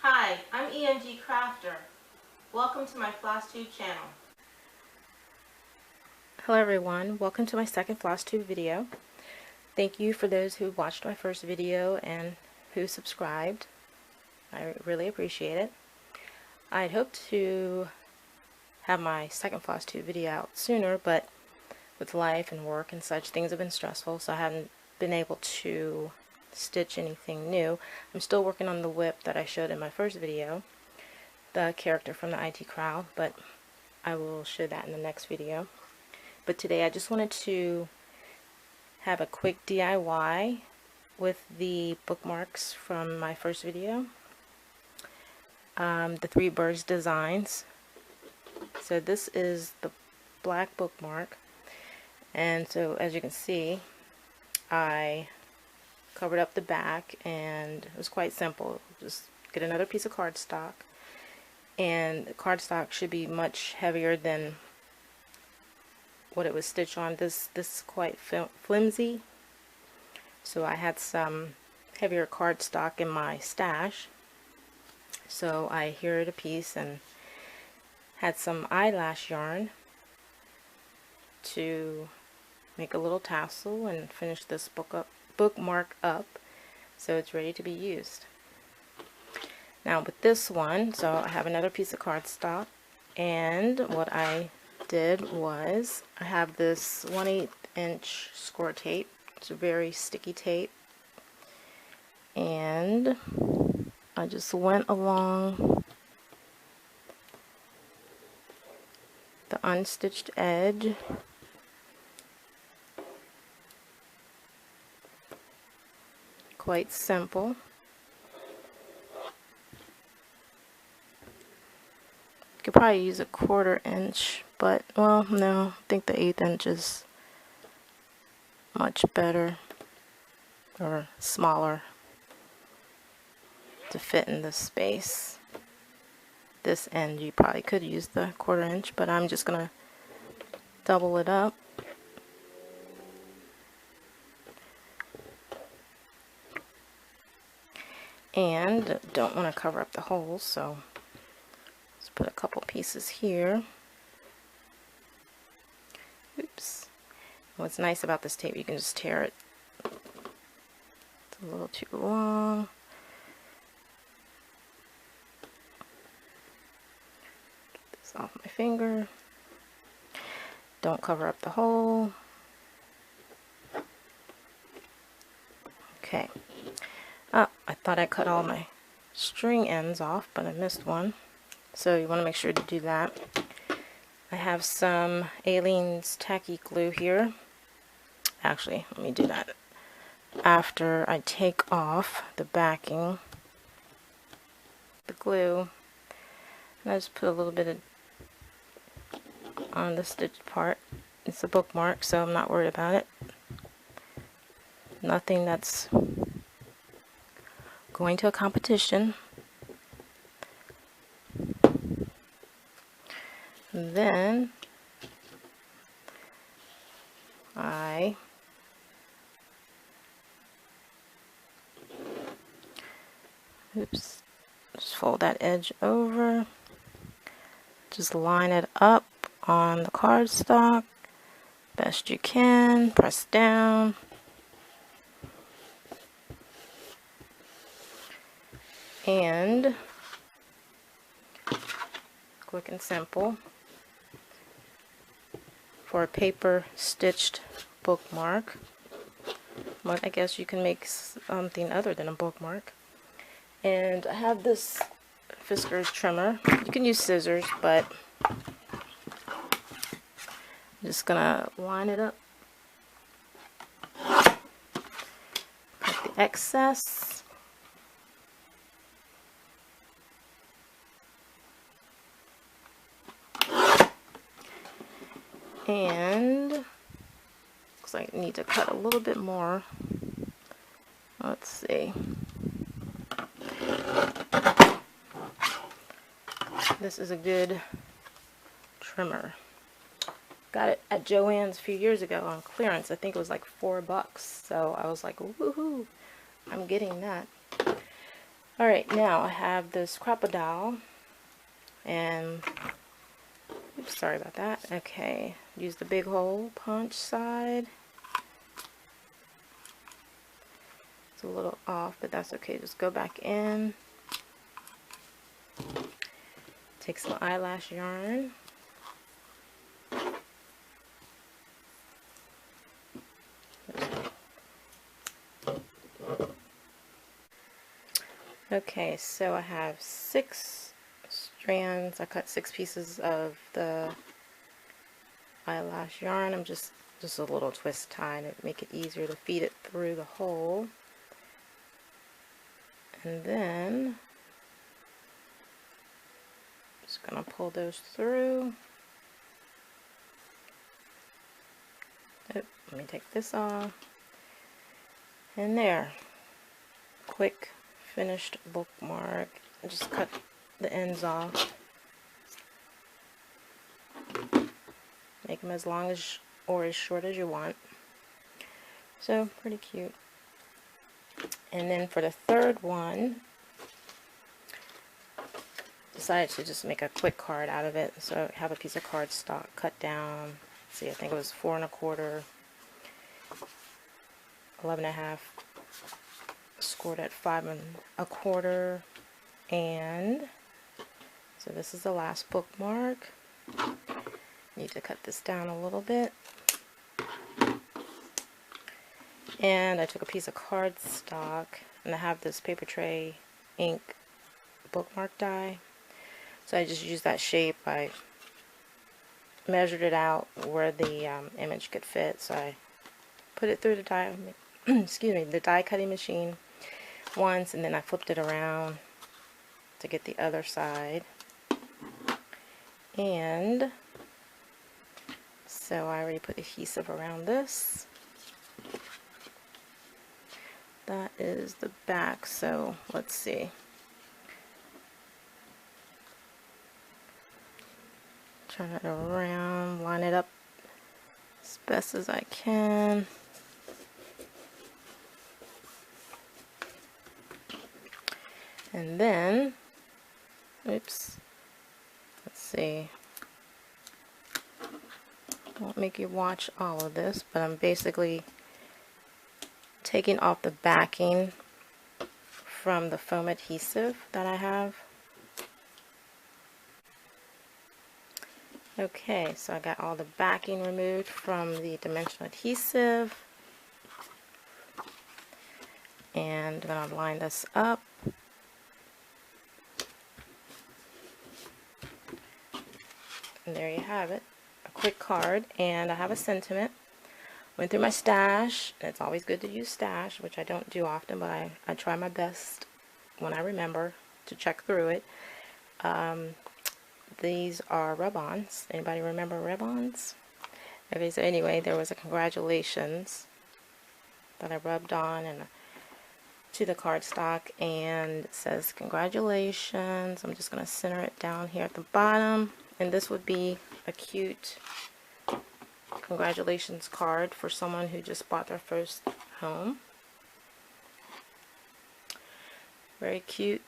Hi, I'm ENG Crafter. Welcome to my Flosstube channel. Hello everyone, welcome to my second Flosstube video. Thank you for those who watched my first video and who subscribed. I really appreciate it. I'd hoped to have my second Flosstube video out sooner, but with life and work and such, things have been stressful, so I haven't been able to stitch anything new. I'm still working on the whip that I showed in my first video, the character from the IT crowd, but I will show that in the next video. But today I just wanted to have a quick DIY with the bookmarks from my first video, the 3 birds designs. So this is the black bookmark, and so as you can see, I covered up the back, and it was quite simple. Just get another piece of cardstock, and the cardstock should be much heavier than what it was stitched on. This is quite flimsy, so I had some heavier cardstock in my stash, so I hered a piece and had some eyelash yarn to make a little tassel and finish this bookmark up so it's ready to be used. Now with this one, so I have another piece of cardstock, and what I did was I have this 1/8 inch score tape. It's a very sticky tape, and I just went along the unstitched edge quite simple. Could probably use a 1/4 inch, but well, no, I think the 1/8 inch is much better, or smaller, to fit in this space. This end you probably could use the 1/4 inch, but I'm just gonna double it up. And don't want to cover up the holes, so let's put a couple pieces here. Oops. What's nice about this tape, you can just tear it. It's a little too long. Get this off my finger. Don't cover up the hole. Okay. I thought I cut all my string ends off, but I missed one. So you want to make sure to do that. I have some Aleene's tacky glue here. Actually, let me do that after I take off the backing, the glue. And I just put a little bit of on the stitched part. It's a bookmark, so I'm not worried about it. Nothing that's going to a competition. And then I just fold that edge over, just line it up on the cardstock best you can, press down. And quick and simple for a paper stitched bookmark. But I guess you can make something other than a bookmark. And I have this Fiskars trimmer. You can use scissors, but I'm just gonna line it up, cut the excess. And looks like I need to cut a little bit more. Let's see. This is a good trimmer. Got it at Joann's a few years ago on clearance. I think it was like $4. So I was like, woohoo, I'm getting that. Alright, now I have this crocodile, and oops, sorry about that. Okay, use the big hole punch side. It's a little off, but that's okay. Just go back in. Take some eyelash yarn. Okay, so I have 6 strands. I cut 6 pieces of the eyelash yarn. I'm just a little twist tie to make it easier to feed it through the hole. And then just gonna pull those through. Oh, let me take this off. And there. Quick finished bookmark. I just cut the ends off. Make them as long as or as short as you want. So pretty cute. And then for the third one, decided to just make a quick card out of it. So I have a piece of cardstock cut down. Let's see, I think it was 4 1/4, 11 1/2, scored at 5 1/4, and so this is the last bookmark. Need to cut this down a little bit. And I took a piece of cardstock, and I have this paper tray ink bookmark die. So I just used that shape. I measured it out where the image could fit. So I put it through the die, excuse me, the die cutting machine once, and then I flipped it around to get the other side. And so I already put adhesive around this. That is the back, so let's see. Turn it around, line it up as best as I can. And then, oops, let's see. I won't make you watch all of this, but I'm basically taking off the backing from the foam adhesive that I have. Okay, so I got all the backing removed from the dimensional adhesive, and I'm going to line this up. And there you have it, a quick card. And I have a sentiment. Went through my stash. It's always good to use stash, which I don't do often, but I try my best when I remember to check through it. These are rub-ons. Anybody remember rub-ons? Okay, so anyway, there was a congratulations that I rubbed on and to the cardstock, and it says congratulations. I'm just going to center it down here at the bottom, and this would be a cute congratulations card for someone who just bought their first home. Very cute,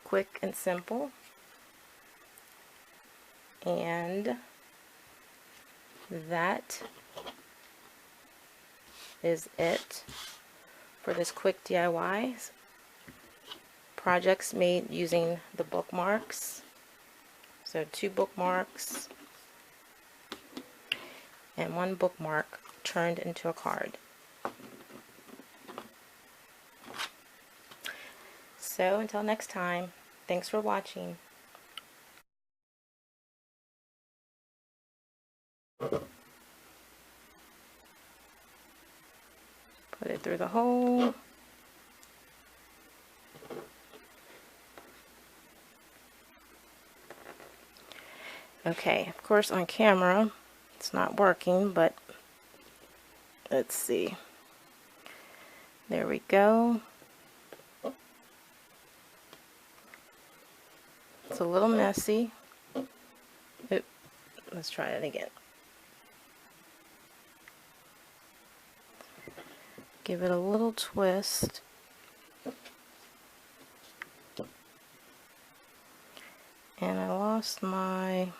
quick and simple. And that is it for this quick DIY projects made using the bookmarks. So 2 bookmarks and 1 bookmark turned into a card. So until next time, thanks for watching. Put it through the hole. Okay, of course on camera it's not working, but let's see. There we go. It's a little messy. Oop, let's try it again. Give it a little twist. And I lost my